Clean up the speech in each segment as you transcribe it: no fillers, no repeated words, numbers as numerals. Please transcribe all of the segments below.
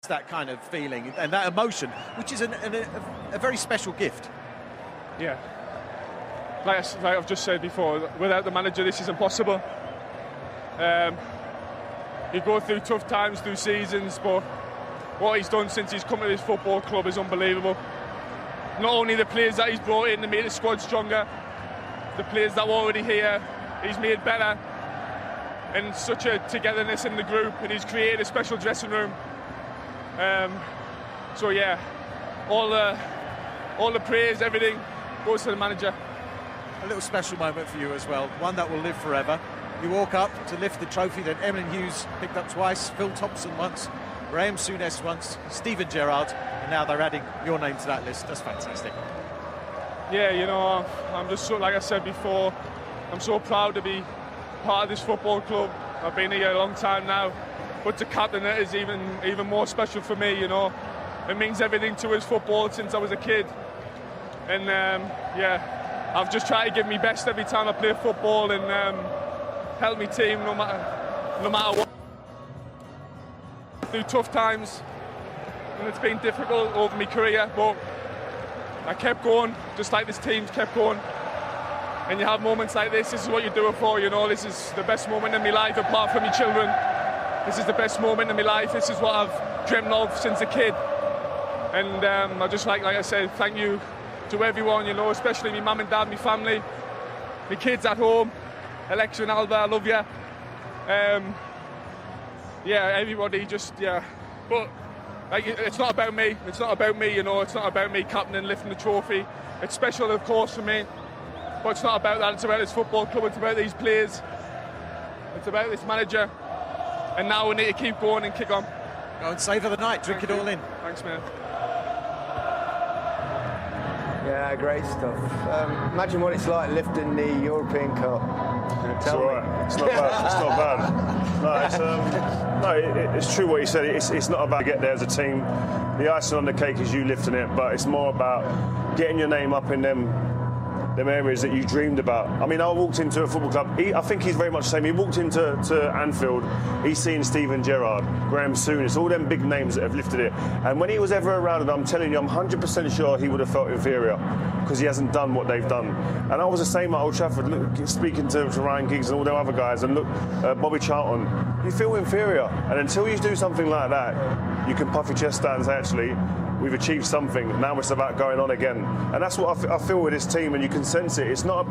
that kind of feeling and that emotion, which is a very special gift. Yeah. Like I've just said before, without the manager, this is impossible. You go through tough times, through seasons, but what he's done since he's come to this football club is unbelievable. Not only the players that he's brought in to make the squad stronger, the players that were already here, he's made better, and such a togetherness in the group, and he's created a special dressing room. So yeah, all the praise, everything goes to the manager. A little special moment for you as well, one that will live forever. You walk up to lift the trophy that Emlyn Hughes picked up twice, Phil Thompson once, Graham Souness once, Steven Gerrard, and now they're adding your name to that list. That's fantastic. Yeah, you know, I'm just so, like I said before, I'm so proud to be part of this football club. I've been here a long time now, but to captain it is even more special for me, you know. It means everything to us football since I was a kid. And yeah, I've just tried to give me best every time I play football and help my team no matter what. Through tough times, and it's been difficult over my career, but I kept going, just like this team's kept going. And you have moments like this is what you do it for, you know. This is the best moment in my life, apart from my children. This is the best moment in my life. This is what I've dreamt of since a kid. And I just like I said, thank you to everyone, you know, especially my mum and dad, my family, my kids at home, Alexa and Alba, I love you. Yeah, everybody, just, yeah. But like, it's not about me. It's not about me, you know. It's not about me captaining and lifting the trophy. It's special, of course, for me. But it's not about that. It's about this football club. It's about these players. It's about this manager. And now we need to keep going and kick on. Go and savour the night. Drink it all in. Thanks, man. Yeah, great stuff. Imagine what it's like lifting the European Cup. It's all right. It's not bad. It's not bad. It's true what you said. It's not about getting there as a team. The icing on the cake is you lifting it, but it's more about getting your name up in them areas that you dreamed about. I mean, I walked into a football club. I think he's very much the same. He walked into Anfield. He's seen Steven Gerrard, Graham Souness, all them big names that have lifted it. And when he was ever around, and I'm telling you, I'm 100% sure he would have felt inferior because he hasn't done what they've done. And I was the same at Old Trafford, speaking to Ryan Giggs and all the other guys, and look, Bobby Charlton. You feel inferior, and until you do something like that, you can puff your chest out and say, actually, we've achieved something. Now it's about going on again, and that's what I feel with this team. And you can sense it. It's not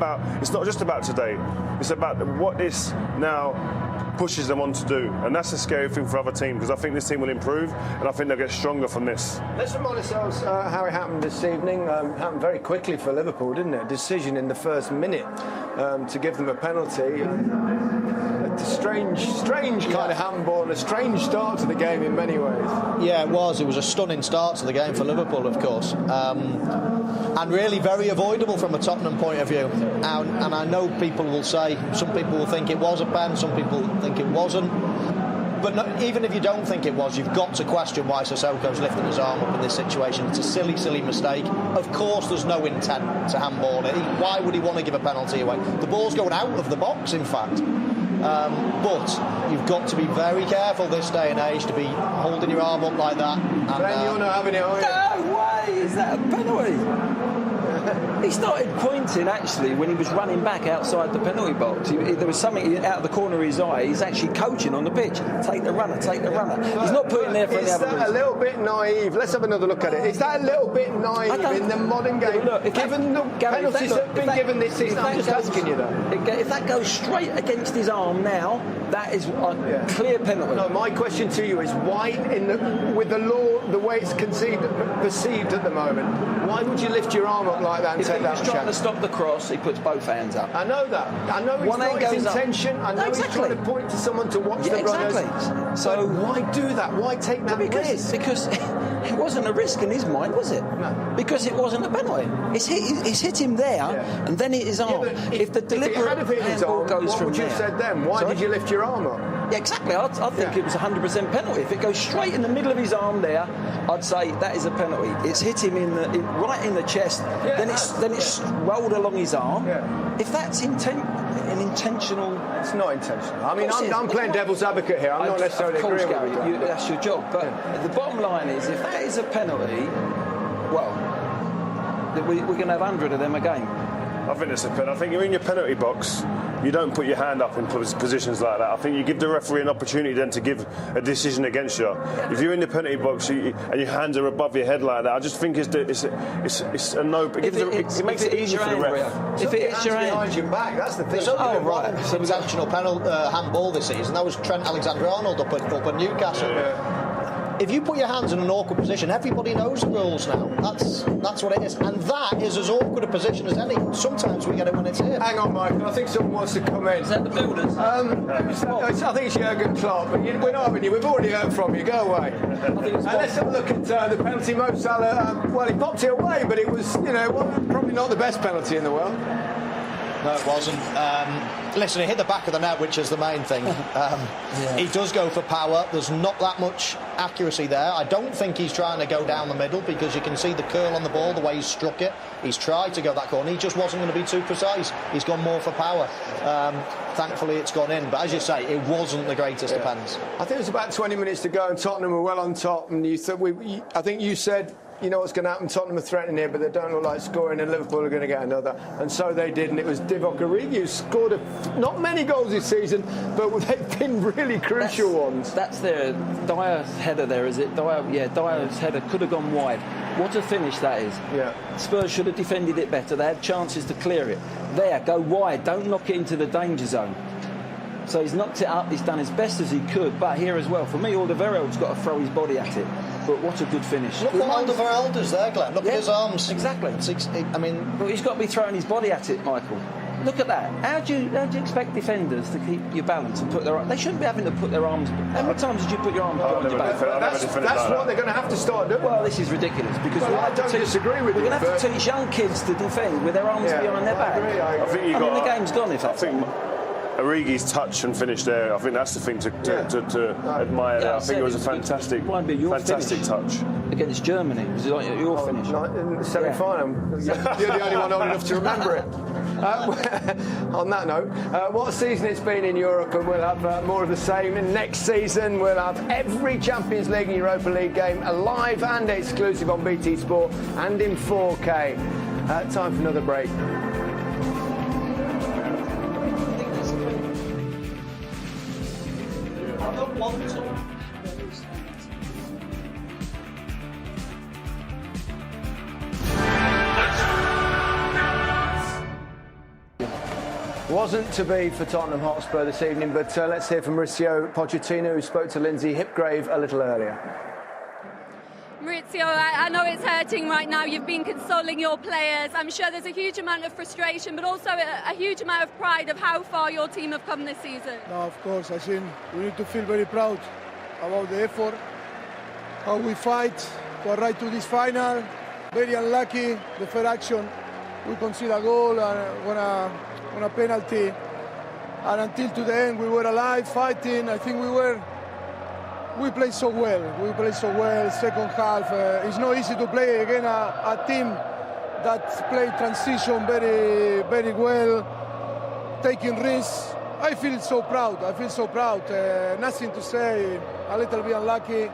just about today. It's about what this now pushes them on to do, and that's a scary thing for other teams because I think this team will improve, and I think they'll get stronger from this. Let's remind ourselves how it happened this evening. It happened very quickly for Liverpool, didn't it? A decision in the first minute to give them a penalty. A strange kind of handball and a strange start to the game in many ways. Yeah, it was. It was a stunning start to the game for Liverpool, of course. And really very avoidable from a Tottenham point of view. And I know people will say, some people will think it was a pen, some people think it wasn't. But no, even if you don't think it was, you've got to question why Sissoko's lifting his arm up in this situation. It's a silly, silly mistake. Of course there's no intent to handball it. Why would he want to give a penalty away? The ball's going out of the box, in fact. But you've got to be very careful this day and age to be holding your arm up like that. And, Ben, you're not having it, are you? No way! Is that a penalty? He started pointing actually when he was running back outside the penalty box. There was something out of the corner of his eye. He's actually coaching on the pitch. Take the runner, take the runner. He's not putting there for any other reason. Is that a little bit naive? Let's have another look at it. Is that a little bit naive in the modern game? Look, given the penalties that have been given this season, I'm just asking you that. If that goes straight against his arm now, that is a clear penalty. No, my question to you is why, with the law, the way it's perceived at the moment, why would you lift your arm up like that and take that chance? If he's trying to stop the cross, he puts both hands up. I know that. I know it's not his intention. I know he's trying to point to someone to watch the runners. So why do that? Why take that risk? Because it wasn't a risk in his mind, was it? No. Because it wasn't a penalty. It's hit him there, and then hit his arm. Yeah, if the deliberate handball goes what from would you there, have said then? Why did you lift your arm up? Yeah, exactly. I think it was 100% penalty. If it goes straight in the middle of his arm there, I'd say that is a penalty. It's hit him right in the chest. Then it's rolled along his arm. Yeah. If that's intent, an intentional? It's not intentional. I mean, I'm playing devil's advocate here. I'm not necessarily agreeing with you. That's your job. But the bottom line is, if that is a penalty, well, we're going to have 100 of them a game. I think it's a penalty. I think you're in your penalty box. You don't put your hand up in positions like that. I think you give the referee an opportunity then to give a decision against you. If you're in the penalty box and your hands are above your head like that, I just think it's a no. It makes it easier for the ref. If it hits your hand behind your back, that's the thing. There's only been one intentional handball this season. That was Trent Alexander-Arnold up at Newcastle. Yeah. If you put your hands in an awkward position, everybody knows the rules now. That's what it is. And that is as awkward a position as any. Sometimes we get it when it's here. Hang on, Michael. I think someone wants to come in. Is that the builders? I think it's Jurgen Klopp, but we're not having you. We've already heard from you. Go away. Let's have a look at the penalty. Mo Salah, well, he popped it away, but it was, probably not the best penalty in the world. No, it wasn't. Listen, he hit the back of the net, which is the main thing. He does go for power. There's not that much accuracy there. I don't think he's trying to go down the middle, because you can see the curl on the ball, the way he's struck it. He's tried to go that corner. He just wasn't going to be too precise. He's gone more for power. Thankfully, it's gone in. But as you say, it wasn't the greatest of pens. I think it was about 20 minutes to go, and Tottenham were well on top. And I think you said, you know what's going to happen, Tottenham are threatening here, but they don't look like scoring, and Liverpool are going to get another. And so they did, and it was Divock Origi who scored not many goals this season, but they've been really crucial ones. That's their Dyer's header there, is it? Dyer's header could have gone wide. What a finish that is. Yeah. Spurs should have defended it better. They had chances to clear it. There, go wide. Don't knock it into the danger zone. So he's knocked it up. He's done as best as he could. But here as well, for me, Alderweireld's got to throw his body at it. But what a good finish. Look what Alderweireld does there, Glenn. Look at his arms. Exactly. But he's got to be throwing his body at it, Michael. Look at that. How do you expect defenders to keep your balance and put their arms? They shouldn't be having to put their arms. How many times did you put your arms behind your back? That's what they're going to have to start doing. Well, this is ridiculous, because I don't disagree with you. We're going to have to teach young kids to defend with their arms behind their back. I think the game's gone if that's. Origi's touch and finish there, I think that's the thing to admire there. I think it was a fantastic touch. Against Germany, it was like your finish. In the semi-final. You're the only one old enough to remember it. On that note, what a season it's been in Europe, and we'll have more of the same. And next season, we'll have every Champions League and Europa League game live and exclusive on BT Sport and in 4K. Time for another break. Wasn't to be for Tottenham Hotspur this evening, but let's hear from Mauricio Pochettino, who spoke to Lindsay Hipgrave a little earlier. Maurizio, I know it's hurting right now. You've been consoling your players. I'm sure there's a huge amount of frustration, but also a huge amount of pride of how far your team have come this season. No, of course. I think we need to feel very proud about the effort, how we fight to arrive to this final. Very unlucky, the first action. We concede a goal on a penalty. And until to the end, we were alive, fighting. I think we played so well. We played so well. Second half, it's not easy to play against a team that played transition very, very well, taking risks. I feel so proud. Nothing to say. A little bit unlucky.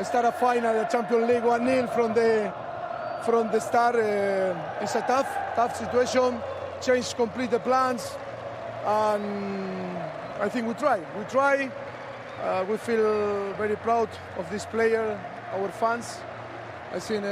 Start a final, a Champions League 1-0 from the start. It's a tough situation. Change complete the plans, and I think we try. We feel very proud of this player, our fans. I think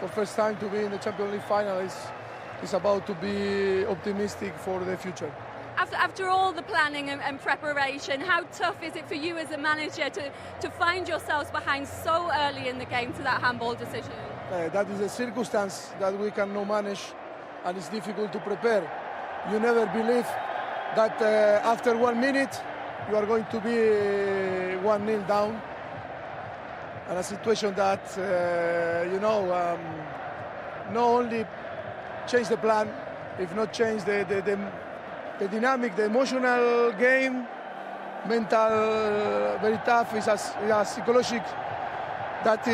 for first time to be in the Champions League final is about to be optimistic for the future. After all the planning and preparation, how tough is it for you as a manager to find yourselves behind so early in the game to that handball decision? That is a circumstance that we cannot manage, and it's difficult to prepare. You never believe that after 1 minute you are going to be 1-0 down, and a situation that not only change the plan, if not change the dynamic, the emotional game, mental, very tough. It's a psychological that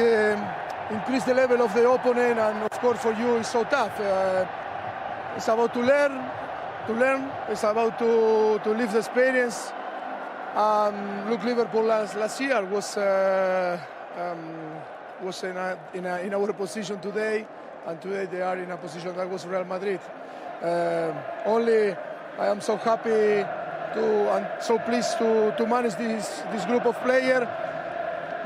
increase the level of the opponent, and of course for you it's so tough. It's about to learn learn. It's about to live the experience. Look, Liverpool last year was in our position today, and today they are in a position that was Real Madrid. Only I am so happy and so pleased to manage this group of players.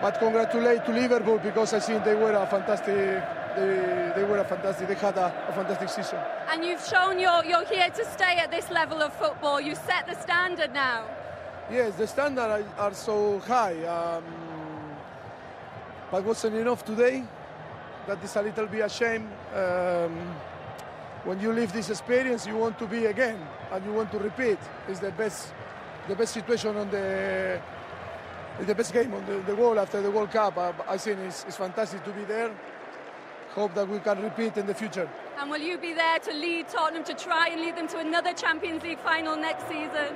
But congratulate to Liverpool, because I think they were a fantastic. They had a fantastic season. And you've shown you're here to stay at this level of football. You set the standard now. Yes, the standards are so high. But wasn't enough today. That is a little bit a shame. When you live this experience, you want to be again, and you want to repeat. It's the best situation on the best game on the world after the World Cup. I think it's fantastic to be there. Hope that we can repeat in the future. And will you be there to lead Tottenham, to try and lead them to another Champions League final next season?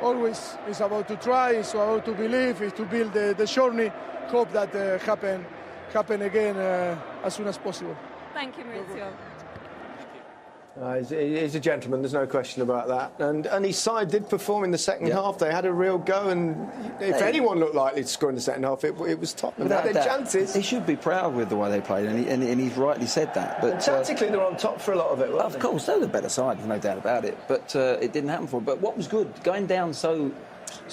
Always, it's about to try, it's about to believe, it's to build the journey. Hope that happen again as soon as possible. Thank you, Maurizio. He's a gentleman, there's no question about that. And his side did perform in the second half. They had a real go, and if anyone looked likely to score in the second half, it was Tottenham. They had their chances. He should be proud with the way they played, and he's rightly said that. But tactically, they were on top for a lot of it, weren't they? Of course, they're the better side, there's no doubt about it. But it didn't happen for them. But what was good, going down so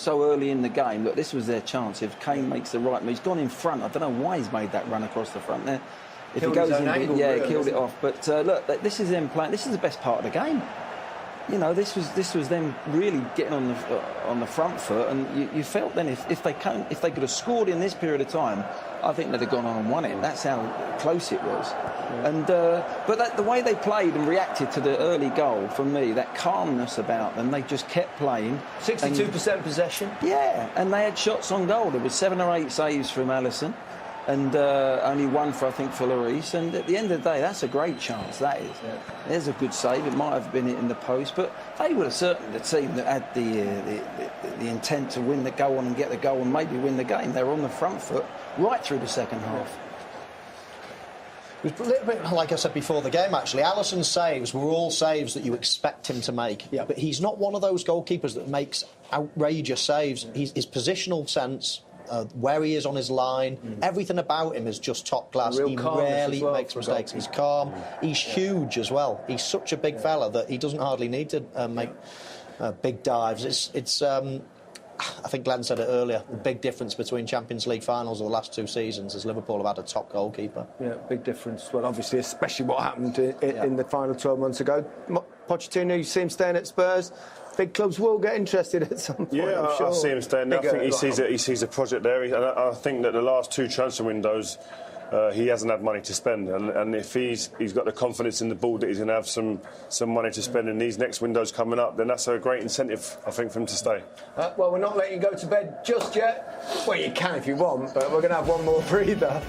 early in the game, look, this was their chance. If Kane makes the right move, he's gone in front. I don't know why he's made that run across the front there. If he goes in, he killed it off. But look, this is them playing. This is the best part of the game. You know, this was them really getting on the front foot, and you felt then if they could have scored in this period of time, I think they'd have gone on and won it. That's how close it was. Yeah. And but the way they played and reacted to the early goal, for me, that calmness about them, they just kept playing. 62% possession. Yeah, and they had shots on goal. There was 7 or 8 saves from Alisson. And only one for Lloris, and at the end of the day, that's a great chance. That is. Yeah. There's a good save. It might have been in the post, but they were certainly the team that had the intent to win the goal and get the goal and maybe win the game. They were on the front foot right through the second half. It was a little bit like I said before the game, actually. Alisson's saves were all saves that you expect him to make. Yeah. But he's not one of those goalkeepers that makes outrageous saves. His positional sense, where he is on his line, everything about him is just top class. He rarely makes mistakes. He's calm. He's huge as well. He's such a big fella that he doesn't hardly need to make big dives. It's I think Glenn said it earlier, the big difference between Champions League finals of the last 2 seasons is Liverpool have had a top goalkeeper. Yeah, big difference. Well, obviously, especially what happened in the final 12 months ago. Pochettino, you see him staying at Spurs. Big clubs will get interested at some point, yeah, I'm sure. I see him staying there. I think he sees a project there. And I think that the last 2 transfer windows, he hasn't had money to spend. And if he's got the confidence in the board that he's going to have some money to spend in these next windows coming up, then that's a great incentive, I think, for him to stay. Well, we're not letting you go to bed just yet. Well, you can if you want, but we're going to have one more breather.